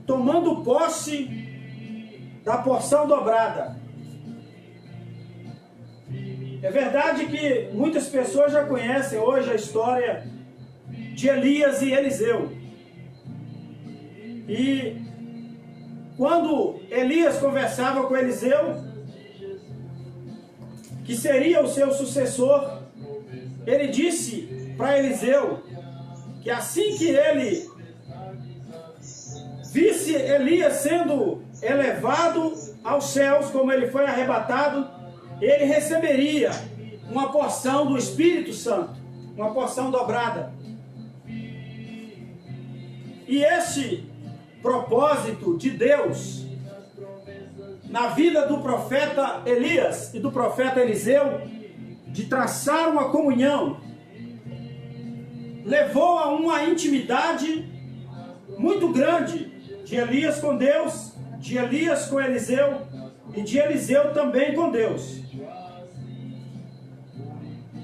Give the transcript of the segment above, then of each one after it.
tomando posse da porção dobrada. É verdade que muitas pessoas já conhecem hoje a história de Elias e Eliseu. E quando Elias conversava com Eliseu, que seria o seu sucessor, ele disse para Eliseu que assim que ele visse Elias sendo elevado aos céus, como ele foi arrebatado, ele receberia uma porção do Espírito Santo, uma porção dobrada. E este propósito de Deus na vida do profeta Elias e do profeta Eliseu, de traçar uma comunhão, levou a uma intimidade muito grande de Elias com Deus, de Elias com Eliseu e de Eliseu também com Deus.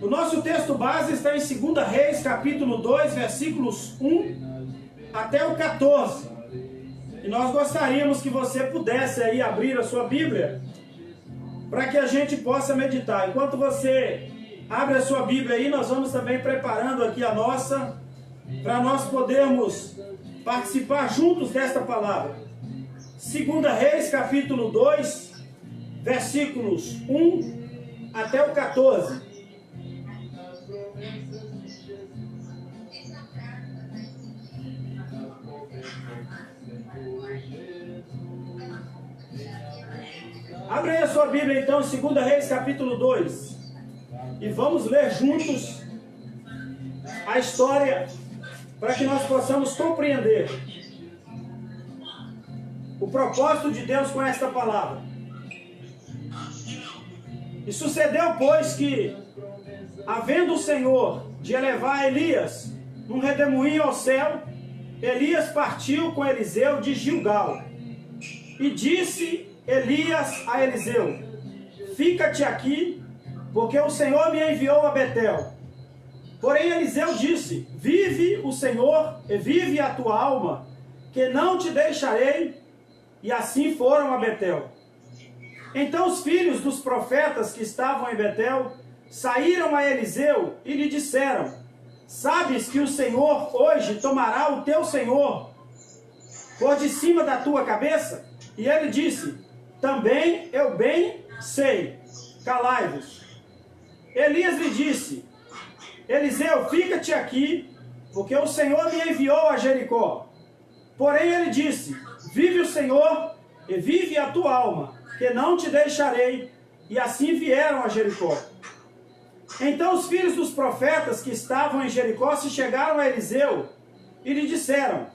O nosso texto base está em 2 Reis, capítulo 2, versículos 1 até o 14. E nós gostaríamos que você pudesse aí abrir a sua Bíblia para que a gente possa meditar. Enquanto você abre a sua Bíblia aí, nós vamos também preparando aqui a nossa, para nós podermos participar juntos desta palavra. 2 Reis, capítulo 2, versículos 1 até o 14. Abre aí a sua Bíblia então, 2 Reis capítulo 2, e vamos ler juntos a história para que nós possamos compreender o propósito de Deus com esta palavra. E sucedeu, pois, que, havendo o Senhor de elevar Elias num redemoinho ao céu, Elias partiu com Eliseu de Gilgal. E disse Elias a Eliseu: fica-te aqui, porque o Senhor me enviou a Betel. Porém Eliseu disse: vive o Senhor e vive a tua alma, que não te deixarei. E assim foram a Betel. Então os filhos dos profetas que estavam em Betel saíram a Eliseu e lhe disseram: sabes que o Senhor hoje tomará o teu senhor por de cima da tua cabeça? E ele disse: também eu bem sei, calai-vos. Elias lhe disse: Eliseu, fica-te aqui, porque o Senhor me enviou a Jericó. Porém ele disse: vive o Senhor e vive a tua alma, que não te deixarei. E assim vieram a Jericó. Então os filhos dos profetas que estavam em Jericó se chegaram a Eliseu e lhe disseram: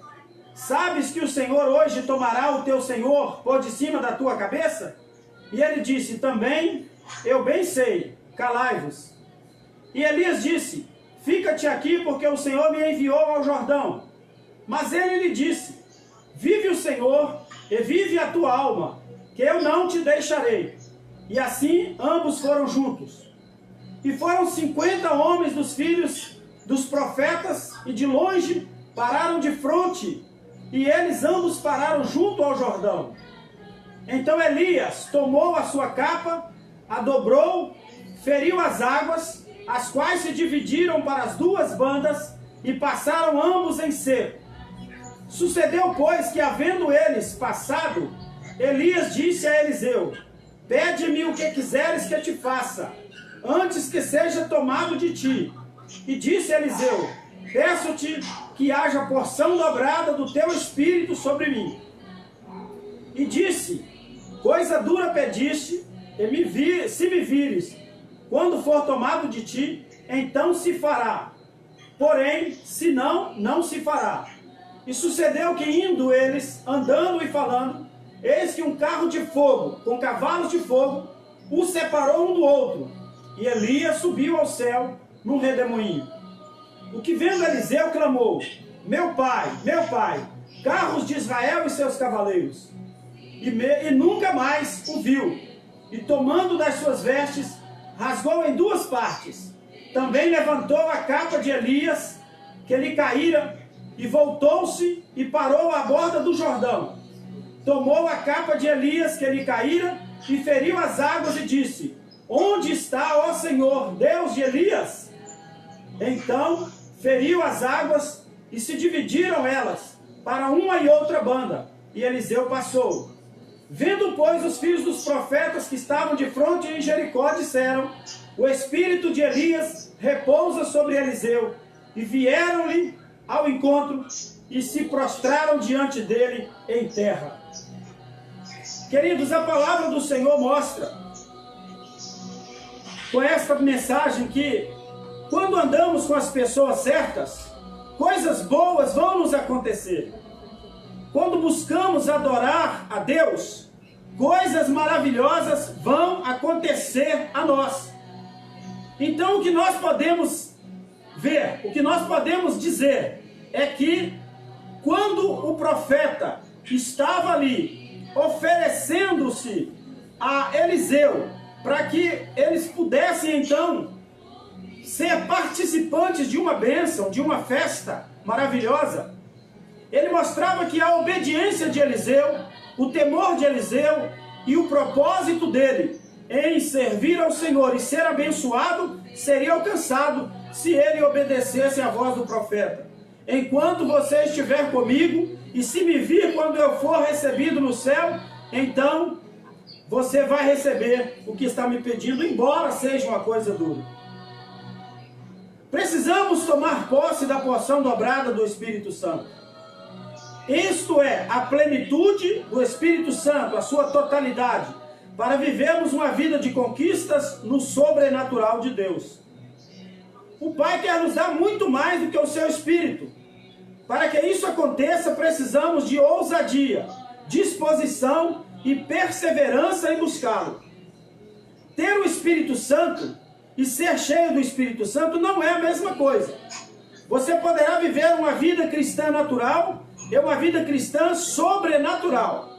sabes que o Senhor hoje tomará o teu senhor por de cima da tua cabeça? E ele disse: também eu bem sei, calai-vos. E Elias disse: fica-te aqui, porque o Senhor me enviou ao Jordão. Mas ele lhe disse: vive o Senhor e vive a tua alma, que eu não te deixarei. E assim ambos foram juntos. E foram 50 homens dos filhos dos profetas, e de longe pararam de fronte, e eles ambos pararam junto ao Jordão. Então Elias tomou a sua capa, a dobrou, feriu as águas, as quais se dividiram para as duas bandas, e passaram ambos em seco. Sucedeu, pois, que havendo eles passado, Elias disse a Eliseu: pede-me o que quiseres que eu te faça, antes que seja tomado de ti. E disse Eliseu: peço-te que haja porção dobrada do teu espírito sobre mim. E disse: coisa dura pediste, e se me vires, quando for tomado de ti, então se fará. Porém, se não, não se fará. E sucedeu que, indo eles, andando e falando, eis que um carro de fogo, com cavalos de fogo, os separou um do outro. E Elias subiu ao céu num redemoinho. O que vendo Eliseu clamou: meu pai, carros de Israel e seus cavaleiros. E nunca mais o viu. E tomando das suas vestes, rasgou em duas partes. Também levantou a capa de Elias, que lhe caíra, e voltou-se e parou à borda do Jordão. Tomou a capa de Elias que lhe caíra e feriu as águas e disse: onde está, ó Senhor, Deus de Elias? Então feriu as águas e se dividiram elas para uma e outra banda, e Eliseu passou. Vendo, pois, os filhos dos profetas que estavam de fronte em Jericó, disseram: o espírito de Elias repousa sobre Eliseu. E vieram-lhe ao encontro e se prostraram diante dele em terra. Queridos, a palavra do Senhor mostra, com esta mensagem, que quando andamos com as pessoas certas, coisas boas vão nos acontecer. Quando buscamos adorar a Deus, coisas maravilhosas vão acontecer a nós. Então, o que nós podemos ver, o que nós podemos dizer, é que quando o profeta estava ali, oferecendo-se a Eliseu, para que eles pudessem então ser participantes de uma bênção, de uma festa maravilhosa, ele mostrava que a obediência de Eliseu, o temor de Eliseu e o propósito dele em servir ao Senhor e ser abençoado, seria alcançado se ele obedecesse à voz do profeta. Enquanto você estiver comigo, e se me vir quando eu for recebido no céu, então você vai receber o que está me pedindo, embora seja uma coisa dura. Precisamos tomar posse da porção dobrada do Espírito Santo. Isto é, a plenitude do Espírito Santo, a sua totalidade, para vivermos uma vida de conquistas no sobrenatural de Deus. O Pai quer nos dar muito mais do que o seu Espírito. Para que isso aconteça, precisamos de ousadia, disposição e perseverança em buscá-lo. Ter o Espírito Santo e ser cheio do Espírito Santo não é a mesma coisa. Você poderá viver uma vida cristã natural e uma vida cristã sobrenatural.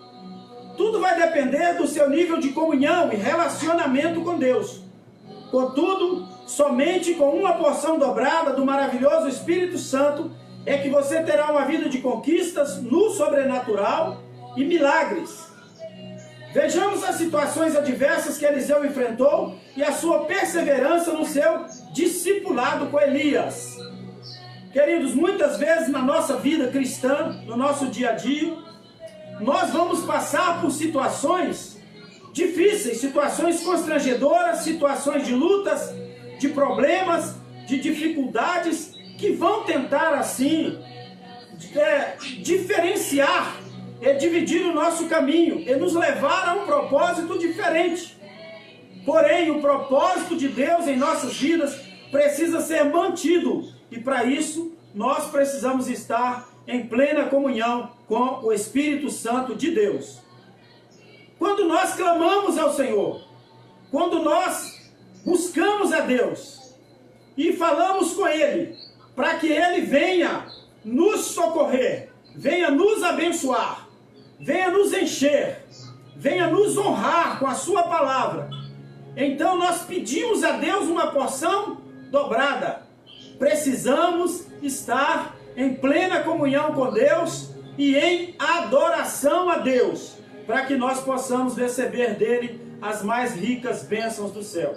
Tudo vai depender do seu nível de comunhão e relacionamento com Deus. Contudo, somente com uma porção dobrada do maravilhoso Espírito Santo é que você terá uma vida de conquistas no sobrenatural e milagres. Vejamos as situações adversas que Eliseu enfrentou e a sua perseverança no seu discipulado com Elias. Queridos, muitas vezes na nossa vida cristã, no nosso dia a dia, nós vamos passar por situações difíceis, situações constrangedoras, situações de lutas, de problemas, de dificuldades, que vão tentar assim diferenciar e dividir o nosso caminho e nos levar a um propósito diferente. Porém, o propósito de Deus em nossas vidas precisa ser mantido, e para isso nós precisamos estar em plena comunhão com o Espírito Santo de Deus. Quando nós clamamos ao Senhor, quando nós buscamos a Deus e falamos com Ele, para que Ele venha nos socorrer, venha nos abençoar, venha nos encher, venha nos honrar com a sua palavra, então nós pedimos a Deus uma porção dobrada. Precisamos estar em plena comunhão com Deus e em adoração a Deus, para que nós possamos receber dele as mais ricas bênçãos do céu.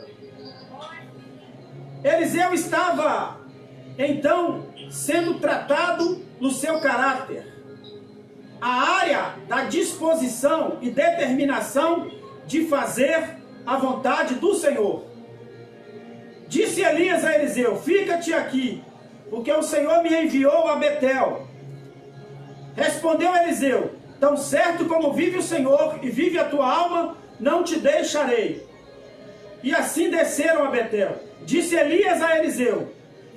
Eliseu estava então sendo tratado no seu caráter. A área da disposição e determinação de fazer a vontade do Senhor. Disse Elias a Eliseu: fica-te aqui, porque o Senhor me enviou a Betel. Respondeu Eliseu: tão certo como vive o Senhor e vive a tua alma, não te deixarei. E assim desceram a Betel. Disse Elias a Eliseu: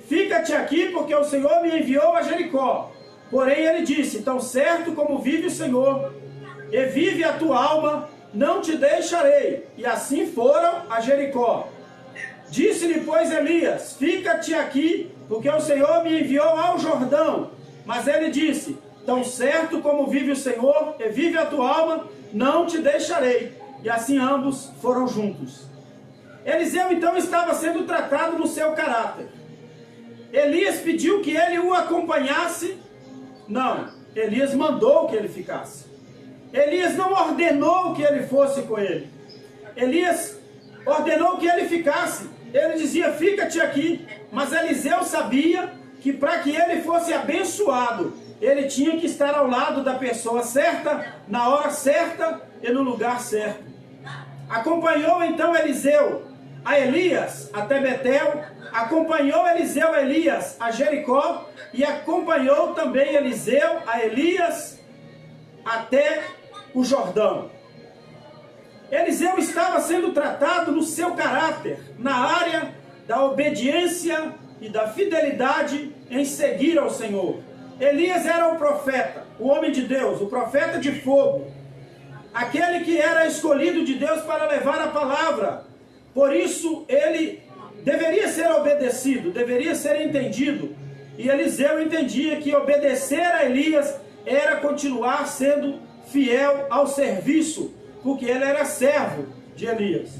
fica-te aqui, porque o Senhor me enviou a Jericó. Porém ele disse: tão certo como vive o Senhor e vive a tua alma, não te deixarei. E assim foram a Jericó. Disse-lhe, pois, Elias: fica-te aqui, porque o Senhor me enviou ao Jordão. Mas ele disse: tão certo como vive o Senhor e vive a tua alma, não te deixarei. E assim ambos foram juntos. Eliseu então estava sendo tratado no seu caráter. Elias pediu que ele o acompanhasse Não, Elias mandou que ele ficasse. Elias não ordenou que ele fosse com ele. Elias ordenou que ele ficasse. Ele dizia, fica-te aqui. Mas Eliseu sabia que para que ele fosse abençoado, ele tinha que estar ao lado da pessoa certa, na hora certa e no lugar certo. Acompanhou então Eliseu a Elias até Betel, acompanhou Eliseu a Elias a Jericó e acompanhou também Eliseu a Elias até o Jordão. Eliseu estava sendo tratado no seu caráter, na área da obediência e da fidelidade em seguir ao Senhor. Elias era o profeta, o homem de Deus, o profeta de fogo, aquele que era escolhido de Deus para levar a palavra. Por isso ele deveria ser obedecido, deveria ser entendido. E Eliseu entendia que obedecer a Elias era continuar sendo fiel ao serviço, porque ele era servo de Elias.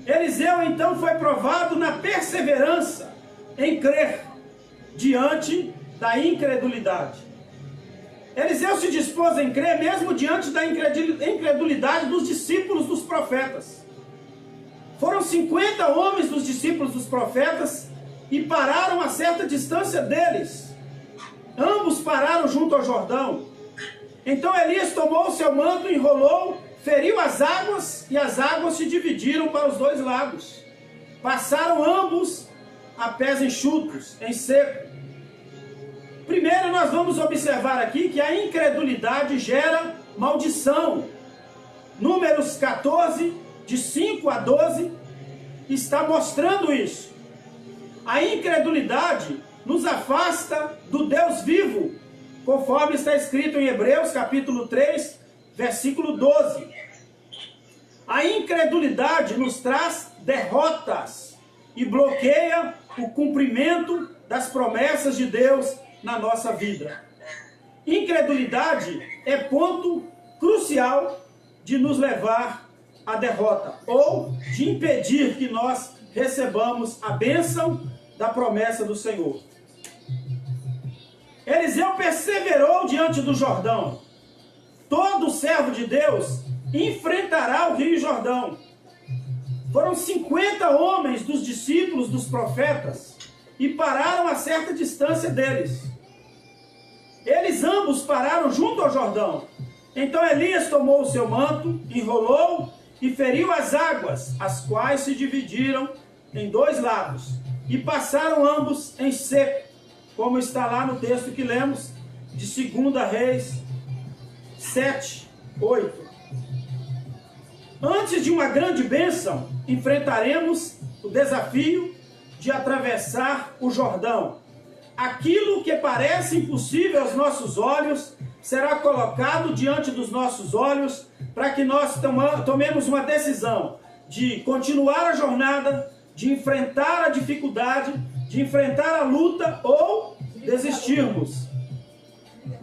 Eliseu então foi provado na perseverança em crer diante da incredulidade. Eliseu se dispôs em crer mesmo diante da incredulidade dos discípulos dos profetas. Foram 50 homens dos discípulos dos profetas e pararam a certa distância deles. Ambos pararam junto ao Jordão. Então Elias tomou o seu manto, enrolou, feriu as águas e as águas se dividiram para os dois lados. Passaram ambos a pés enxutos, em seco. Primeiro nós vamos observar aqui que a incredulidade gera maldição. Números 14, de 5 a 12, está mostrando isso. A incredulidade nos afasta do Deus vivo, conforme está escrito em Hebreus capítulo 3, versículo 12. A incredulidade nos traz derrotas e bloqueia o cumprimento das promessas de Deus na nossa vida. Incredulidade é ponto crucial de nos levar à derrota, ou de impedir que nós recebamos a bênção da promessa do Senhor. Eliseu perseverou diante do Jordão. Todo servo de Deus enfrentará o Rio Jordão. Foram 50 homens dos discípulos dos profetas e pararam a certa distância deles. Eles ambos pararam junto ao Jordão. Então Elias tomou o seu manto, enrolou e feriu as águas, as quais se dividiram em dois lados, e passaram ambos em seco, como está lá no texto que lemos, de 2 Reis 7, 8. Antes de uma grande bênção, enfrentaremos o desafio de atravessar o Jordão. Aquilo que parece impossível aos nossos olhos será colocado diante dos nossos olhos para que nós tomemos uma decisão de continuar a jornada, de enfrentar a dificuldade, de enfrentar a luta ou desistirmos.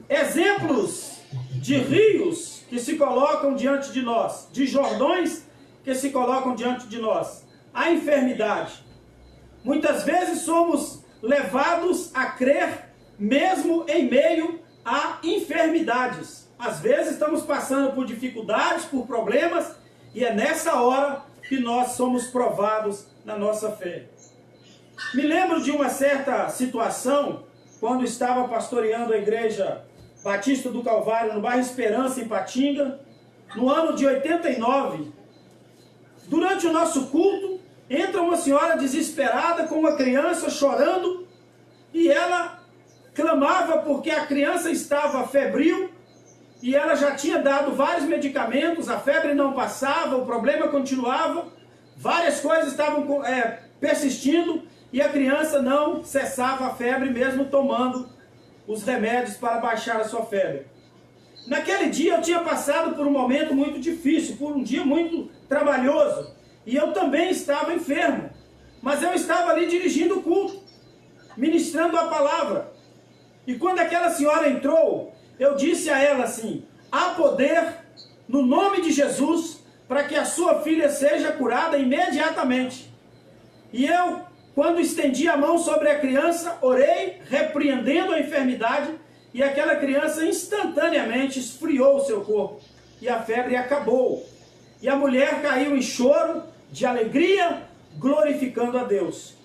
Exemplos de rios que se colocam diante de nós, de jordões que se colocam diante de nós. A enfermidade. Muitas vezes somos levados a crer mesmo em meio a enfermidades. Às vezes estamos passando por dificuldades, por problemas, e é nessa hora que nós somos provados na nossa fé. Me lembro de uma certa situação, quando estava pastoreando a igreja Batista do Calvário, no bairro Esperança, em Patinga, no ano de 89. Durante o nosso culto, entra uma senhora desesperada com uma criança chorando, e ela clamava porque a criança estava febril, e ela já tinha dado vários medicamentos, a febre não passava, o problema continuava, várias coisas estavam persistindo, e a criança não cessava a febre, mesmo tomando os remédios para baixar a sua febre. Naquele dia eu tinha passado por um momento muito difícil, por um dia muito trabalhoso, e eu também estava enfermo, mas eu estava ali dirigindo o culto, ministrando a palavra. E quando aquela senhora entrou, eu disse a ela assim: há poder no nome de Jesus para que a sua filha seja curada imediatamente. E eu Quando estendi a mão sobre a criança, orei, repreendendo a enfermidade, e aquela criança instantaneamente esfriou o seu corpo, e a febre acabou. E a mulher caiu em choro, de alegria, glorificando a Deus.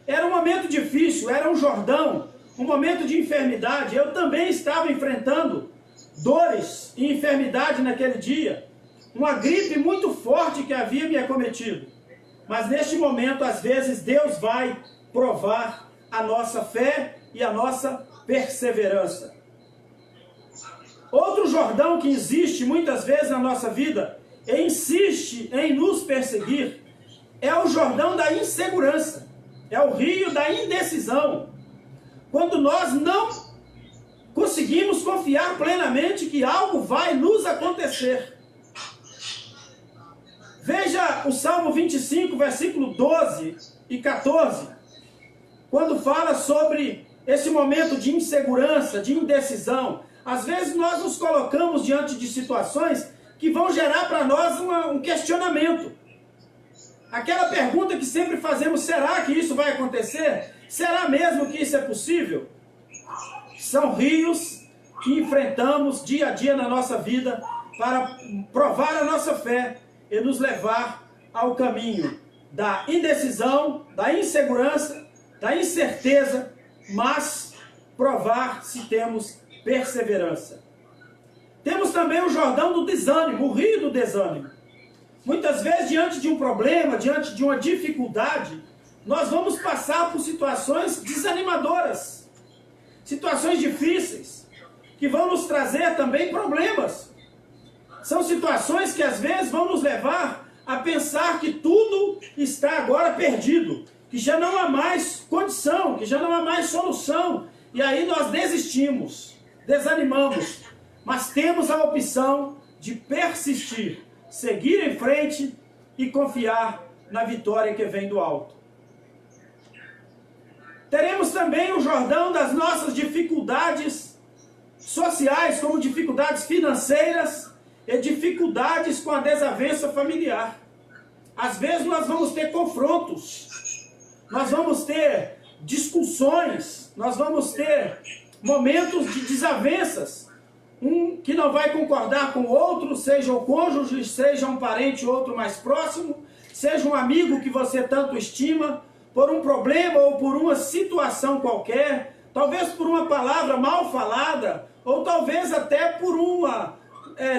Era um momento difícil, era um Jordão, um momento de enfermidade. Eu também estava enfrentando dores e enfermidade naquele dia. Uma gripe muito forte que havia me acometido. Mas neste momento, às vezes, Deus vai provar a nossa fé e a nossa perseverança. Outro Jordão que existe muitas vezes na nossa vida e insiste em nos perseguir é o Jordão da insegurança. É o rio da indecisão. Quando nós não conseguimos confiar plenamente que algo vai nos acontecer. Veja o Salmo 25, versículo 12 e 14, quando fala sobre esse momento de insegurança, de indecisão. Às vezes nós nos colocamos diante de situações que vão gerar para nós um questionamento. Aquela pergunta que sempre fazemos, será que isso vai acontecer? Será mesmo que isso é possível? São rios que enfrentamos dia a dia na nossa vida para provar a nossa fé e nos levar ao caminho da indecisão, da insegurança, da incerteza, mas provar se temos perseverança. Temos também o Jordão do desânimo, o rio do desânimo. Muitas vezes, diante de um problema, diante de uma dificuldade, nós vamos passar por situações desanimadoras, situações difíceis, que vão nos trazer também problemas. São situações que às vezes vão nos levar a pensar que tudo está agora perdido, que já não há mais condição, que já não há mais solução, e aí nós desistimos, desanimamos, mas temos a opção de persistir, seguir em frente e confiar na vitória que vem do alto. Teremos também o Jordão das nossas dificuldades sociais, como dificuldades financeiras e dificuldades com a desavença familiar. Às vezes nós vamos ter confrontos, nós vamos ter discussões, nós vamos ter momentos de desavenças. Um que não vai concordar com o outro, seja o cônjuge, seja um parente, outro mais próximo, seja um amigo que você tanto estima, por um problema ou por uma situação qualquer, talvez por uma palavra mal falada, ou talvez até por uma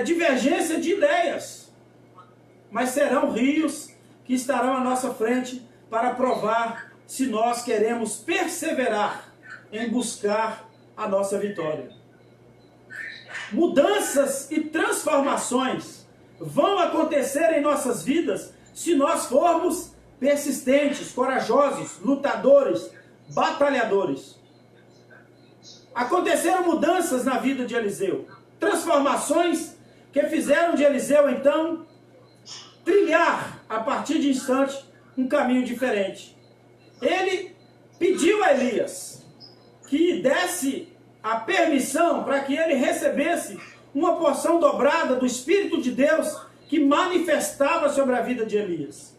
divergência de ideias. Mas serão rios que estarão à nossa frente para provar se nós queremos perseverar em buscar a nossa vitória. Mudanças e transformações vão acontecer em nossas vidas se nós formos persistentes, corajosos, lutadores, batalhadores. Aconteceram mudanças na vida de Eliseu, transformações que fizeram de Eliseu então trilhar a partir de instante um caminho diferente. Ele pediu a Elias que desse a permissão para que ele recebesse uma porção dobrada do Espírito de Deus que manifestava sobre a vida de Elias.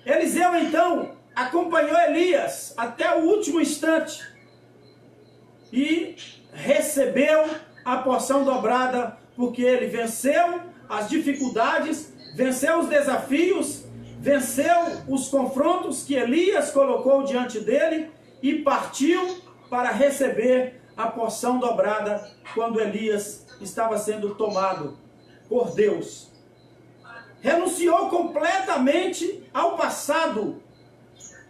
Eliseu então acompanhou Elias até o último instante e recebeu a porção dobrada, porque ele venceu as dificuldades, venceu os desafios, venceu os confrontos que Elias colocou diante dele e partiu para receber a porção dobrada quando Elias estava sendo tomado por Deus. Renunciou completamente ao passado,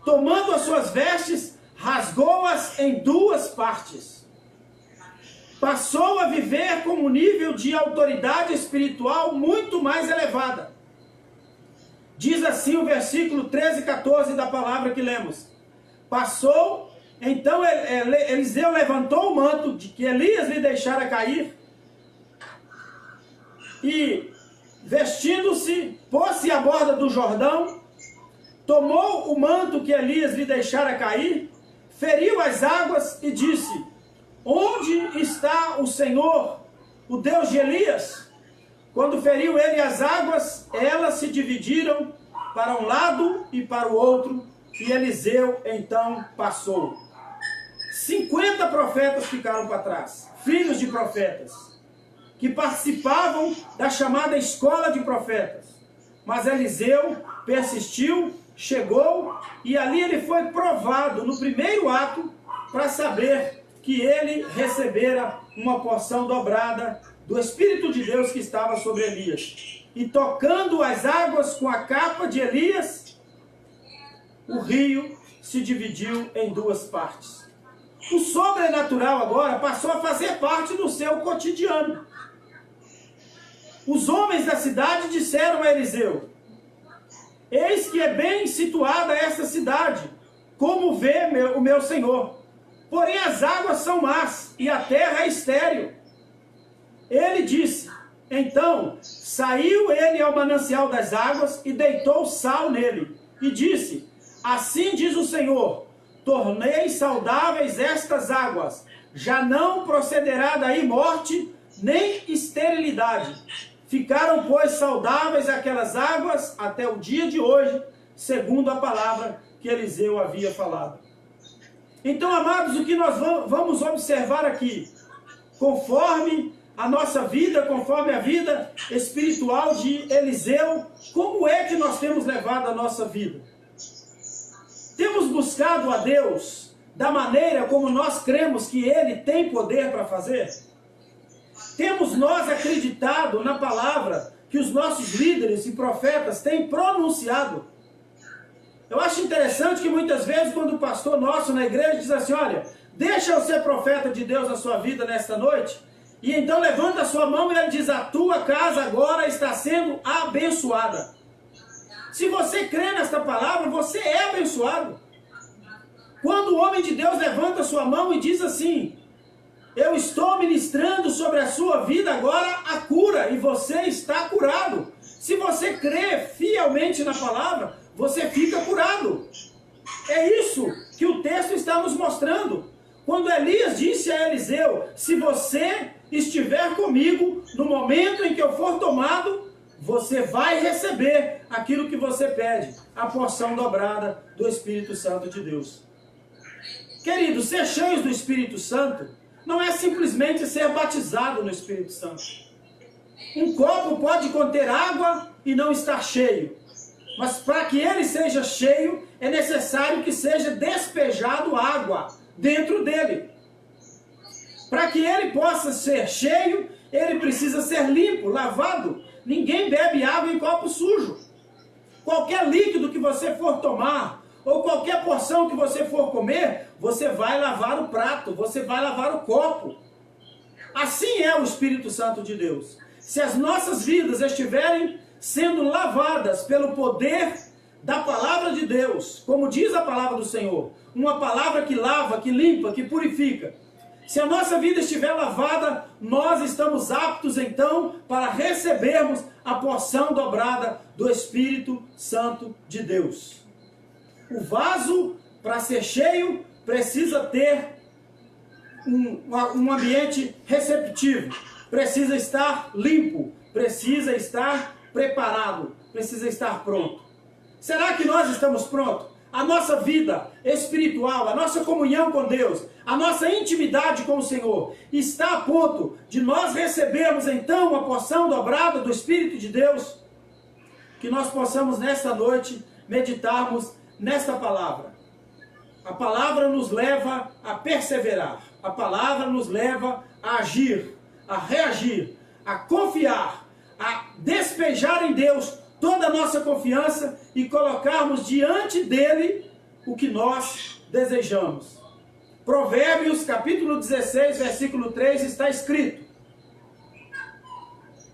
tomando as suas vestes, rasgou-as em duas partes. Passou a viver com um nível de autoridade espiritual muito mais elevada. Diz assim o versículo 13 e 14 da palavra que lemos. Então Eliseu levantou o manto de que Elias lhe deixara cair e, vestindo-se, pôs-se à borda do Jordão, tomou o manto que Elias lhe deixara cair, feriu as águas e disse: onde está o Senhor, o Deus de Elias? Quando feriu ele as águas, elas se dividiram para um lado e para o outro, e Eliseu então passou. 50 profetas ficaram para trás, filhos de profetas, que participavam da chamada escola de profetas. Mas Eliseu persistiu, chegou, e ali ele foi provado no primeiro ato para saber que ele recebera uma porção dobrada do Espírito de Deus que estava sobre Elias. E tocando as águas com a capa de Elias, o rio se dividiu em duas partes. O sobrenatural agora passou a fazer parte do seu cotidiano. Os homens da cidade disseram a Eliseu: eis que é bem situada esta cidade, como vê o meu senhor. Porém as águas são más e a terra é estéril. Ele disse: então saiu ele ao manancial das águas e deitou sal nele. E disse: assim diz o Senhor, tornei saudáveis estas águas, já não procederá daí morte, nem esterilidade. Ficaram, pois, saudáveis aquelas águas até o dia de hoje, segundo a palavra que Eliseu havia falado. Então, amados, o que nós vamos observar aqui, conforme a nossa vida, conforme a vida espiritual de Eliseu, como é que nós temos levado a nossa vida? Temos buscado a Deus da maneira como nós cremos que Ele tem poder para fazer? Temos nós acreditado na palavra que os nossos líderes e profetas têm pronunciado? Eu acho interessante que muitas vezes quando o pastor nosso na igreja diz assim: olha, deixa eu ser profeta de Deus na sua vida nesta noite, e então levanta a sua mão e ele diz: a tua casa agora está sendo abençoada. Se você crê nesta palavra, você é abençoado. Quando o homem de Deus levanta a sua mão e diz assim: eu estou ministrando sobre a sua vida agora a cura, e você está curado. Se você crê fielmente na palavra, você fica curado. É isso que o texto está nos mostrando. Quando Elias disse a Eliseu: se você estiver comigo, no momento em que eu for tomado, você vai receber aquilo que você pede, a porção dobrada do Espírito Santo de Deus. Queridos, ser cheios do Espírito Santo não é simplesmente ser batizado no Espírito Santo. Um copo pode conter água e não estar cheio, mas para que ele seja cheio, é necessário que seja despejado água dentro dele. Para que ele possa ser cheio, ele precisa ser limpo, lavado. Ninguém bebe água em copo sujo. Qualquer líquido que você for tomar, ou qualquer porção que você for comer, você vai lavar o prato, você vai lavar o copo. Assim é o Espírito Santo de Deus. Se as nossas vidas estiverem sendo lavadas pelo poder da palavra de Deus, como diz a palavra do Senhor, uma palavra que lava, que limpa, que purifica. Se a nossa vida estiver lavada, nós estamos aptos então para recebermos a porção dobrada do Espírito Santo de Deus. O vaso, para ser cheio, precisa ter um ambiente receptivo, precisa estar limpo, precisa estar preparado, precisa estar pronto. Será que nós estamos prontos? A nossa vida espiritual, a nossa comunhão com Deus, a nossa intimidade com o Senhor está a ponto de nós recebermos então uma porção dobrada do Espírito de Deus? Que nós possamos nesta noite meditarmos nesta palavra. A palavra nos leva a perseverar, a palavra nos leva a agir, a reagir, a confiar, a despejar em Deus toda a nossa confiança e colocarmos diante dele o que nós desejamos. Provérbios capítulo 16, versículo 3 está escrito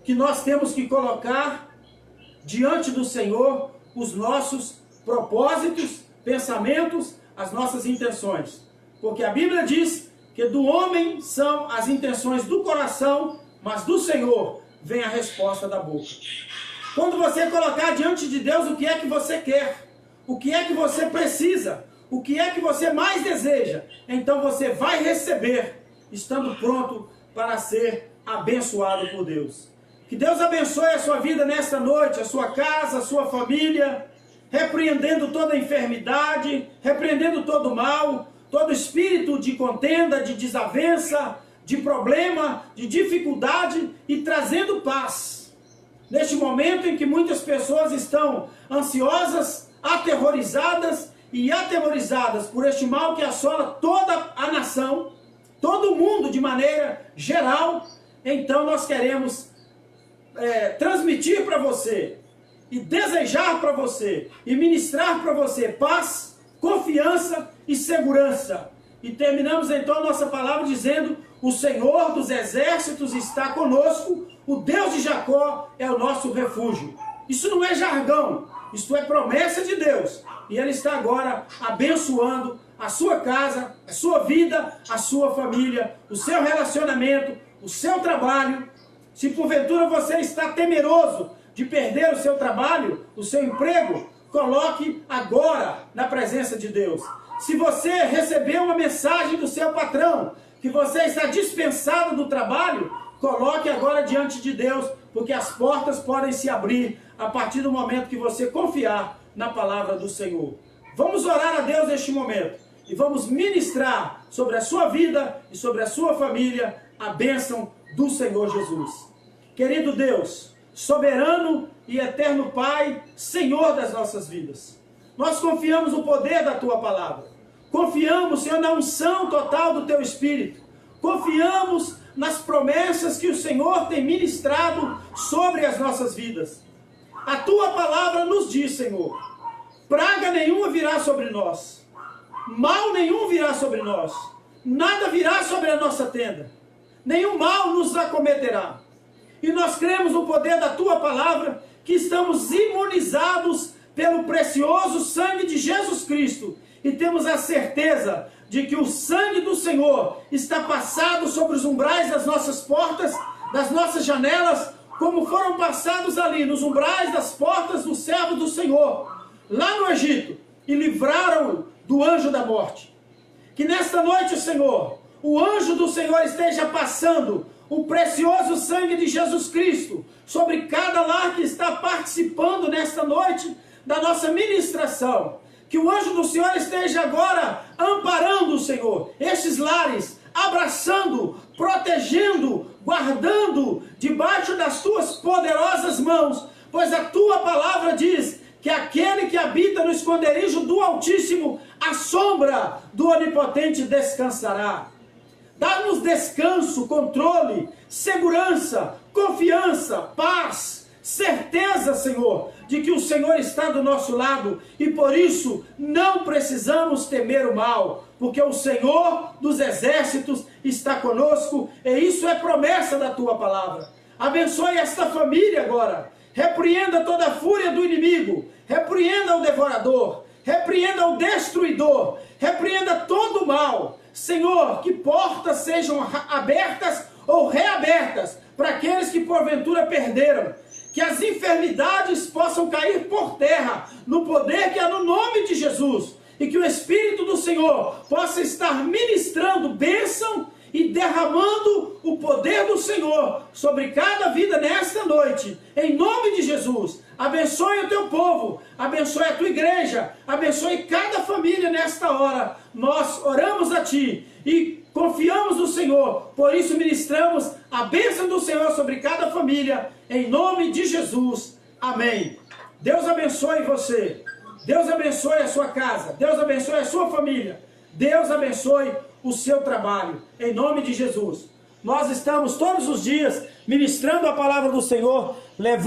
que nós temos que colocar diante do Senhor os nossos propósitos, pensamentos, as nossas intenções. Porque a Bíblia diz que do homem são as intenções do coração, mas do Senhor vem a resposta da boca. Quando você colocar diante de Deus o que é que você quer, o que é que você precisa, o que é que você mais deseja, então você vai receber, estando pronto para ser abençoado por Deus. Que Deus abençoe a sua vida nesta noite, a sua casa, a sua família. repreendendo toda enfermidade, repreendendo todo mal, todo espírito de contenda, de desavença, de problema, de dificuldade e trazendo paz. Neste momento em que muitas pessoas estão ansiosas, aterrorizadas e atemorizadas por este mal que assola toda a nação, todo o mundo de maneira geral, então nós queremos transmitir para você e desejar para você e ministrar para você paz, confiança e segurança. E terminamos então a nossa palavra dizendo: o Senhor dos exércitos está conosco, o Deus de Jacó é o nosso refúgio. Isso não é jargão, isto é promessa de Deus. E Ele está agora abençoando a sua casa, a sua vida, a sua família, o seu relacionamento, o seu trabalho. Se porventura você está temeroso de perder o seu trabalho, o seu emprego, coloque agora na presença de Deus. Se você recebeu uma mensagem do seu patrão, que você está dispensado do trabalho, coloque agora diante de Deus, porque as portas podem se abrir a partir do momento que você confiar na palavra do Senhor. Vamos orar a Deus neste momento e vamos ministrar sobre a sua vida e sobre a sua família a bênção do Senhor Jesus. Querido Deus, soberano e eterno Pai, Senhor das nossas vidas, nós confiamos no poder da Tua palavra. Confiamos, Senhor, na unção total do Teu Espírito. Confiamos nas promessas que o Senhor tem ministrado sobre as nossas vidas. A Tua palavra nos diz, Senhor, praga nenhuma virá sobre nós, mal nenhum virá sobre nós, nada virá sobre a nossa tenda, nenhum mal nos acometerá. E nós cremos no poder da Tua palavra, que estamos imunizados pelo precioso sangue de Jesus Cristo, e temos a certeza de que o sangue do Senhor está passado sobre os umbrais das nossas portas, das nossas janelas, como foram passados ali nos umbrais das portas dos servos do Senhor, lá no Egito, e livraram do anjo da morte. Que nesta noite, Senhor, o anjo do Senhor esteja passando o precioso sangue de Jesus Cristo sobre cada lar que está participando nesta noite da nossa ministração. Que o anjo do Senhor esteja agora amparando, Senhor, estes lares, abraçando, protegendo, guardando debaixo das Tuas poderosas mãos, pois a Tua palavra diz que aquele que habita no esconderijo do Altíssimo, à sombra do Onipotente descansará. Dá-nos descanso, controle, segurança, confiança, paz, certeza, Senhor, de que o Senhor está do nosso lado e por isso não precisamos temer o mal, porque o Senhor dos exércitos está conosco e isso é promessa da Tua palavra. Abençoe esta família agora, repreenda toda a fúria do inimigo, repreenda o devorador, repreenda o destruidor, repreenda todo o mal. Senhor, que portas sejam abertas ou reabertas para aqueles que porventura perderam. Que as enfermidades possam cair por terra no poder que há no nome de Jesus. E que o Espírito do Senhor possa estar ministrando bênção e derramando o poder do Senhor sobre cada vida nesta noite. Em nome de Jesus. Abençoe o Teu povo, abençoe a Tua igreja, abençoe cada família nesta hora. Nós oramos a Ti e confiamos no Senhor, por isso ministramos a bênção do Senhor sobre cada família, em nome de Jesus. Amém. Deus abençoe você, Deus abençoe a sua casa, Deus abençoe a sua família, Deus abençoe o seu trabalho, em nome de Jesus. Nós estamos todos os dias ministrando a palavra do Senhor, levando